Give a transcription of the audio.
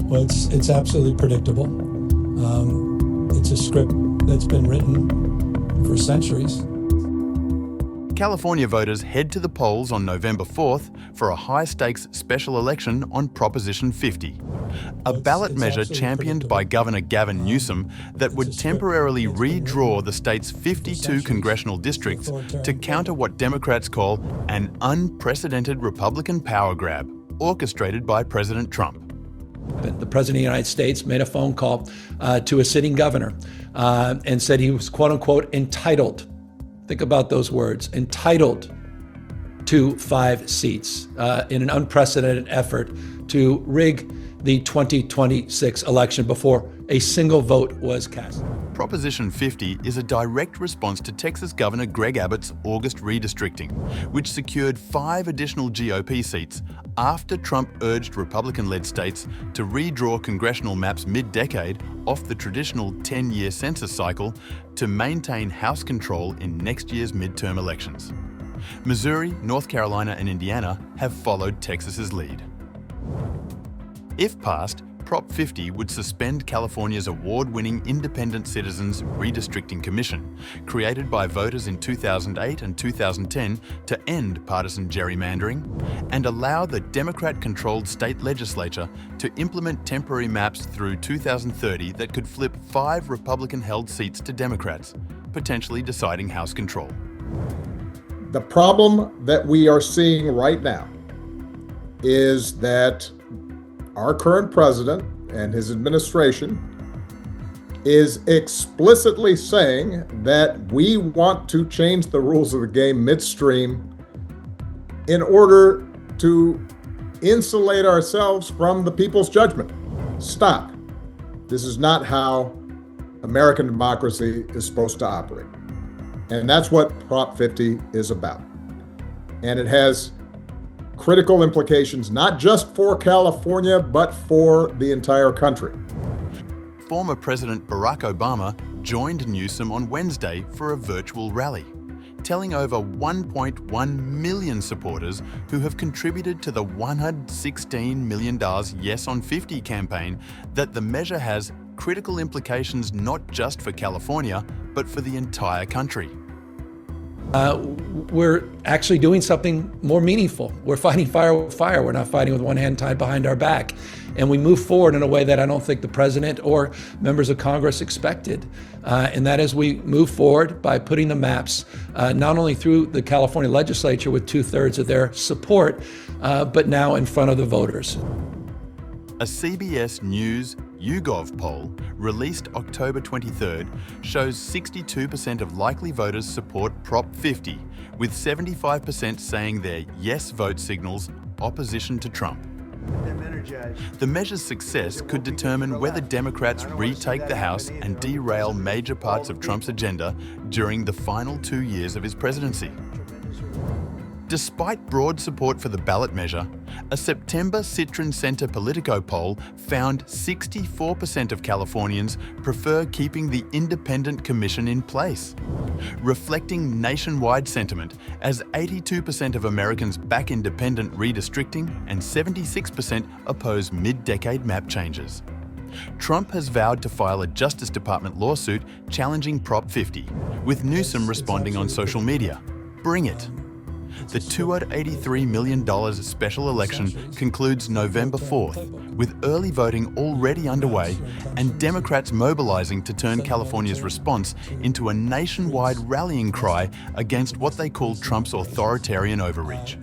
Well, it's absolutely predictable. It's a script that's been written for centuries. California voters head to the polls on November 4th for a high-stakes special election on Proposition 50, a ballot measure championed by Governor Gavin Newsom that would temporarily redraw the state's 52 congressional districts to counter what Democrats call an unprecedented Republican power grab orchestrated by President Trump. The President of the United States made a phone call to a sitting governor and said he was, quote unquote, entitled. Think about those words, entitled to 5 seats in an unprecedented effort to rig the 2026 election before a single vote was cast. Proposition 50 is a direct response to Texas Governor Greg Abbott's August redistricting, which secured 5 additional GOP seats after Trump urged Republican-led states to redraw congressional maps mid-decade off the traditional 10-year census cycle to maintain House control in next year's midterm elections. Missouri, North Carolina, and Indiana have followed Texas's lead. If passed, Prop 50 would suspend California's award-winning Independent Citizens Redistricting Commission, created by voters in 2008 and 2010 to end partisan gerrymandering, and allow the Democrat-controlled state legislature to implement temporary maps through 2030 that could flip 5 Republican-held seats to Democrats, potentially deciding House control. The problem that we are seeing right now is that our current president and his administration is explicitly saying that we want to change the rules of the game midstream in order to insulate ourselves from the people's judgment. Stop. This is not how American democracy is supposed to operate. And that's what Prop 50 is about. And it has critical implications, not just for California, but for the entire country. Former President Barack Obama joined Newsom on Wednesday for a virtual rally, telling over 1.1 million supporters who have contributed to the $116 million Yes on 50 campaign that the measure has critical implications not just for California, but for the entire country. We're actually doing something more meaningful. We're fighting fire with fire. We're not fighting with one hand tied behind our back. And we move forward in a way that I don't think the president or members of Congress expected. And that is we move forward by putting the maps not only through the California legislature with 2/3 of their support, but now in front of the voters. A CBS News YouGov poll released October 23rd shows 62% of likely voters support Prop 50, with 75% saying their yes vote signals opposition to Trump. The measure's success could determine whether Democrats retake the House and derail major parts of Trump's agenda during the final 2 years of his presidency. Despite broad support for the ballot measure, a September Citron Center Politico poll found 64% of Californians prefer keeping the independent commission in place, reflecting nationwide sentiment as 82% of Americans back independent redistricting and 76% oppose mid-decade map changes. Trump has vowed to file a Justice Department lawsuit challenging Prop 50, with Newsom responding on social media. Bring it. The $283 million special election concludes November 4th, with early voting already underway and Democrats mobilizing to turn California's response into a nationwide rallying cry against what they call Trump's authoritarian overreach.